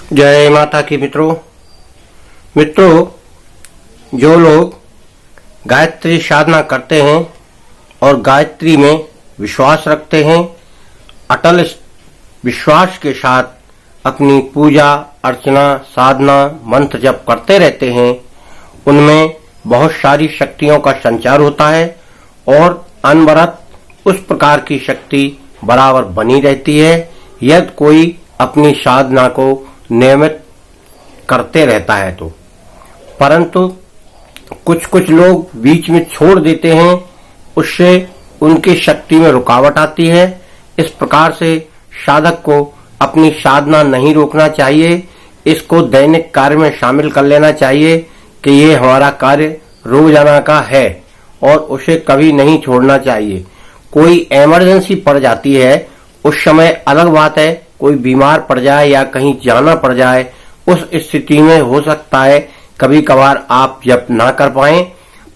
जय माता की मित्रों, जो लोग गायत्री साधना करते हैं और गायत्री में विश्वास रखते हैं, अटल विश्वास के साथ अपनी पूजा अर्चना साधना मंत्र जप करते रहते हैं, उनमें बहुत सारी शक्तियों का संचार होता है और अनवरत उस प्रकार की शक्ति बराबर बनी रहती है यदि कोई अपनी साधना को नियमित करते रहता है तो। परंतु कुछ लोग बीच में छोड़ देते हैं, उससे उनकी शक्ति में रुकावट आती है। इस प्रकार से साधक को अपनी साधना नहीं रोकना चाहिए, इसको दैनिक कार्य में शामिल कर लेना चाहिए कि ये हमारा कार्य रोजाना का है और उसे कभी नहीं छोड़ना चाहिए। कोई इमरजेंसी पड़ जाती है, उस समय अलग बात है, कोई बीमार पड़ जाए या कहीं जाना पड़ जाए, उस स्थिति में हो सकता है कभी कभार आप जप ना कर पाएं,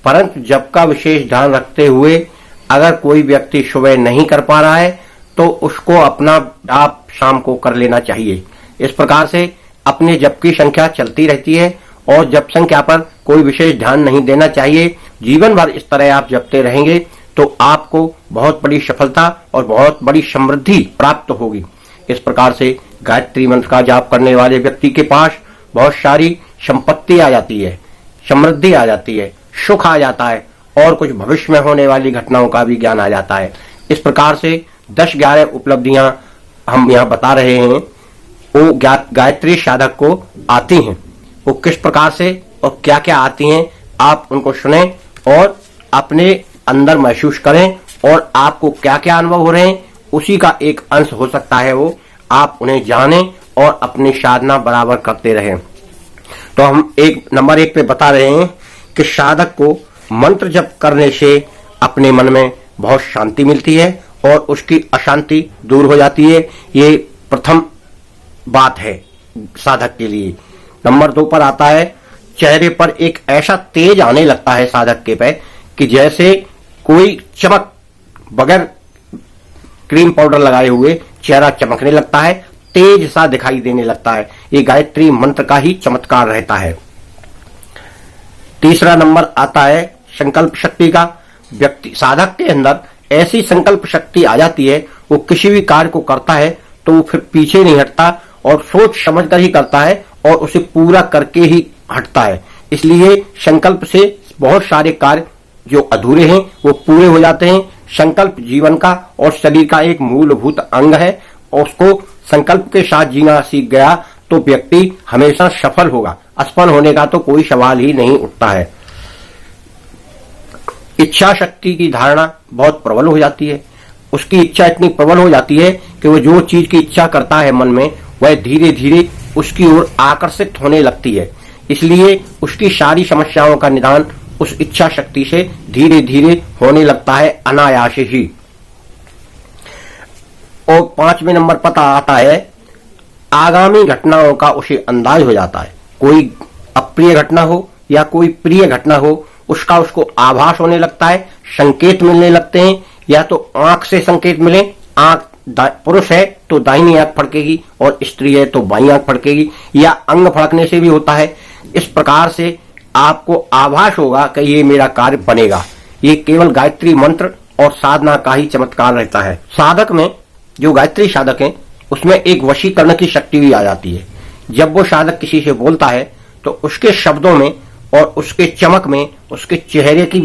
परंतु जप का विशेष ध्यान रखते हुए अगर कोई व्यक्ति सुबह नहीं कर पा रहा है तो उसको अपना आप शाम को कर लेना चाहिए। इस प्रकार से अपने जप की संख्या चलती रहती है और जप संख्या पर कोई विशेष ध्यान नहीं देना चाहिए। जीवन भर इस तरह आप जपते रहेंगे तो आपको बहुत बड़ी सफलता और बहुत बड़ी समृद्धि प्राप्त होगी। इस प्रकार से गायत्री मंत्र का जाप करने वाले व्यक्ति के पास बहुत सारी संपत्ति आ जाती है, समृद्धि आ जाती है, सुख आ जाता है और कुछ भविष्य में होने वाली घटनाओं का भी ज्ञान आ जाता है। इस प्रकार से 10-11 उपलब्धियां हम यहाँ बता रहे हैं, वो गायत्री साधक को आती हैं। वो किस प्रकार से और क्या क्या आती हैं आप उनको सुने और अपने अंदर महसूस करें और आपको क्या क्या अनुभव हो रहे हैं उसी का एक अंश हो सकता है वो, आप उन्हें जानें और अपनी साधना बराबर करते रहें। तो हम नंबर 1 पे बता रहे हैं कि साधक को मंत्र जप करने से अपने मन में बहुत शांति मिलती है और उसकी अशांति दूर हो जाती है। ये प्रथम बात है साधक के लिए। नंबर 2 पर आता है, चेहरे पर एक ऐसा तेज आने लगता है साधक के पे कि जैसे कोई चमक, बगैर क्रीम पाउडर लगाए हुए चेहरा चमकने लगता है, तेज सा दिखाई देने लगता है। ये गायत्री मंत्र का ही चमत्कार रहता है। तीसरा नंबर आता है संकल्प शक्ति का। व्यक्ति साधक के अंदर ऐसी संकल्प शक्ति आ जाती है, वो किसी भी कार्य को करता है तो वो फिर पीछे नहीं हटता और सोच समझ कर ही करता है और उसे पूरा करके ही हटता है। इसलिए संकल्प से बहुत सारे कार्य जो अधूरे हैं वो पूरे हो जाते हैं। संकल्प जीवन का और शरीर का एक मूलभूत अंग है और उसको संकल्प के साथ जीना सीख गया तो व्यक्ति हमेशा सफल होगा। असफल होने का तो कोई सवाल ही नहीं उठता है। इच्छा शक्ति की धारणा बहुत प्रबल हो जाती है। उसकी इच्छा इतनी प्रबल हो जाती है कि वो जो चीज की इच्छा करता है मन में, वह धीरे धीरे उसकी ओर आकर्षित होने लगती है। इसलिए उसकी सारी समस्याओं का निदान उस इच्छा शक्ति से धीरे धीरे होने लगता है, अनायास ही। और 5वें नंबर पर आता है, आगामी घटनाओं का उसे अंदाज हो जाता है। कोई अप्रिय घटना हो या कोई प्रिय घटना हो, उसका उसको आभास होने लगता है, संकेत मिलने लगते हैं। या तो आंख से संकेत मिले, आंख पुरुष है तो दाहिनी आंख फड़केगी और स्त्री है तो बाईं आंख फड़केगी, या अंग फड़कने से भी होता है। इस प्रकार से आपको आभास होगा कि ये मेरा कार्य बनेगा। ये केवल गायत्री मंत्र और साधना का ही चमत्कार रहता है। साधक में, जो गायत्री साधक है, उसमें एक वशीकरण की शक्ति भी आ जाती है। जब वो साधक किसी से बोलता है तो उसके शब्दों में और उसके चमक में, उसके चेहरे की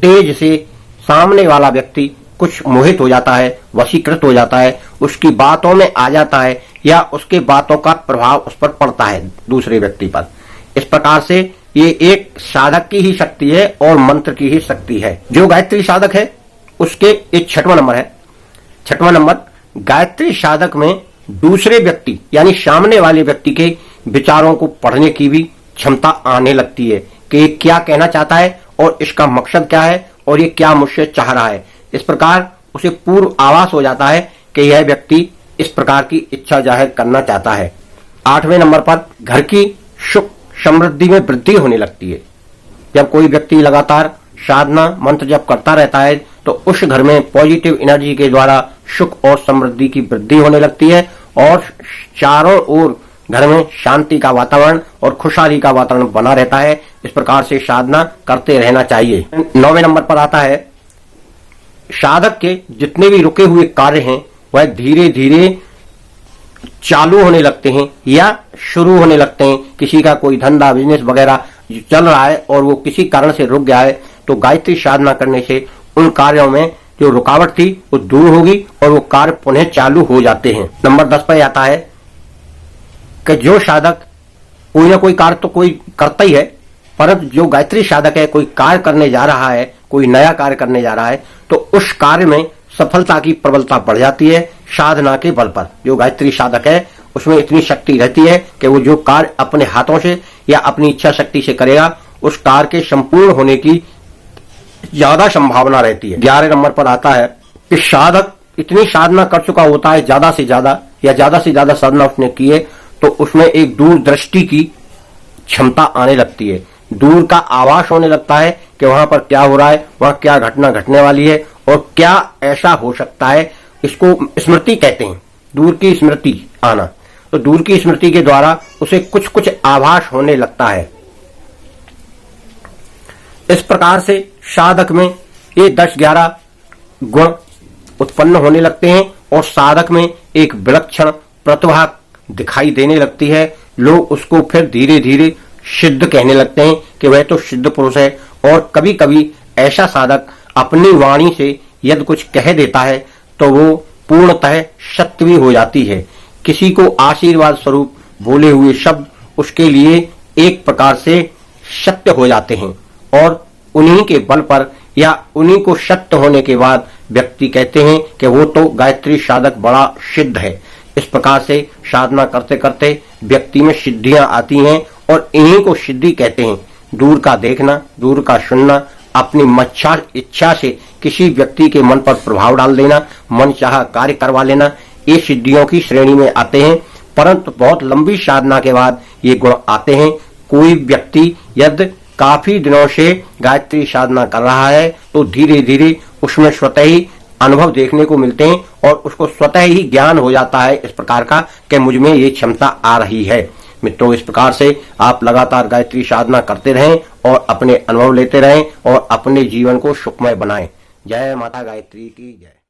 तेज से सामने वाला व्यक्ति कुछ मोहित हो जाता है, वशीकृत हो जाता है, उसकी बातों में आ जाता है या उसके बातों का प्रभाव उस पर पड़ता है दूसरे व्यक्ति पर। इस प्रकार से ये एक साधक की ही शक्ति है और मंत्र की ही शक्ति है। जो गायत्री साधक है उसके एक 6वां नंबर है। 6वां नंबर, गायत्री साधक में दूसरे व्यक्ति यानी सामने वाले व्यक्ति के विचारों को पढ़ने की भी क्षमता आने लगती है कि ये क्या कहना चाहता है और इसका मकसद क्या है और ये क्या मुझसे चाह रहा है। इस प्रकार उसे पूर्व आभास हो जाता है कि यह व्यक्ति इस प्रकार की इच्छा जाहिर करना चाहता है। 8वें नंबर पर, घर की सुख समृद्धि में वृद्धि होने लगती है। जब कोई व्यक्ति लगातार साधना मंत्र जप करता रहता है तो उस घर में पॉजिटिव एनर्जी के द्वारा सुख और समृद्धि की वृद्धि होने लगती है और चारों ओर घर में शांति का वातावरण और खुशहाली का वातावरण बना रहता है। इस प्रकार से साधना करते रहना चाहिए। 9वें नंबर पर आता है, साधक के जितने भी रुके हुए कार्य हैं वह धीरे धीरे चालू होने लगते हैं या शुरू होने लगते हैं। किसी का कोई धंधा बिजनेस वगैरह चल रहा है और वो किसी कारण से रुक गया है, तो गायत्री साधना करने से उन कार्यों में जो रुकावट थी वो दूर होगी और वो कार्य पुनः चालू हो जाते हैं। नंबर 10 पर आता है कि जो साधक कोई ना कोई कार्य तो कोई करता ही है, परंतु जो गायत्री साधक है कोई कार्य करने जा रहा है, कोई नया कार्य करने जा रहा है, तो उस कार्य में सफलता की प्रबलता बढ़ जाती है साधना के बल पर। जो गायत्री साधक है उसमें इतनी शक्ति रहती है कि वो जो कार्य अपने हाथों से या अपनी इच्छा शक्ति से करेगा उस कार्य के संपूर्ण होने की ज्यादा संभावना रहती है। 11 नंबर पर आता है कि साधक इतनी साधना कर चुका होता है ज्यादा से ज्यादा साधना उसने की है, तो उसमें एक दूरदृष्टि की क्षमता आने लगती है। दूर का आभास होने लगता है कि वहां पर क्या हो रहा है, वहां क्या घटना घटने वाली है और क्या ऐसा हो सकता है। इसको स्मृति कहते हैं, दूर की स्मृति आना। तो दूर की स्मृति के द्वारा उसे कुछ कुछ आभास होने लगता है। इस प्रकार से साधक में ये 10-11 गुण उत्पन्न होने लगते हैं और साधक में एक विलक्षण प्रतिभा दिखाई देने लगती है। लोग उसको फिर धीरे धीरे सिद्ध कहने लगते हैं कि वह तो सिद्ध पुरुष है। और कभी कभी ऐसा साधक अपनी वाणी से यदि कुछ कह देता है तो वो पूर्णतः सत्य भी हो जाती है। किसी को आशीर्वाद स्वरूप बोले हुए शब्द उसके लिए एक प्रकार से सत्य हो जाते हैं और उन्हीं के बल पर या उन्हीं को सत्य होने के बाद व्यक्ति कहते हैं कि वो तो गायत्री साधक बड़ा सिद्ध है। इस प्रकार से साधना करते करते व्यक्ति में सिद्धियां आती हैं और इन्हीं को सिद्धि कहते हैं। दूर का देखना, दूर का सुनना, अपनी मच्छा इच्छा से किसी व्यक्ति के मन पर प्रभाव डाल देना, मन चाहा कार्य करवा लेना, ये सिद्धियों की श्रेणी में आते हैं। परंतु बहुत लंबी साधना के बाद ये गुण आते हैं। कोई व्यक्ति यदि काफी दिनों से गायत्री साधना कर रहा है तो धीरे धीरे उसमें स्वतः ही अनुभव देखने को मिलते हैं और उसको स्वतः ही ज्ञान हो जाता है इस प्रकार का कि मुझ में ये क्षमता आ रही है। मित्रों, इस प्रकार से आप लगातार गायत्री साधना करते रहें और अपने अनुभव लेते रहें और अपने जीवन को सुखमय बनाएं। जय माता गायत्री की जय।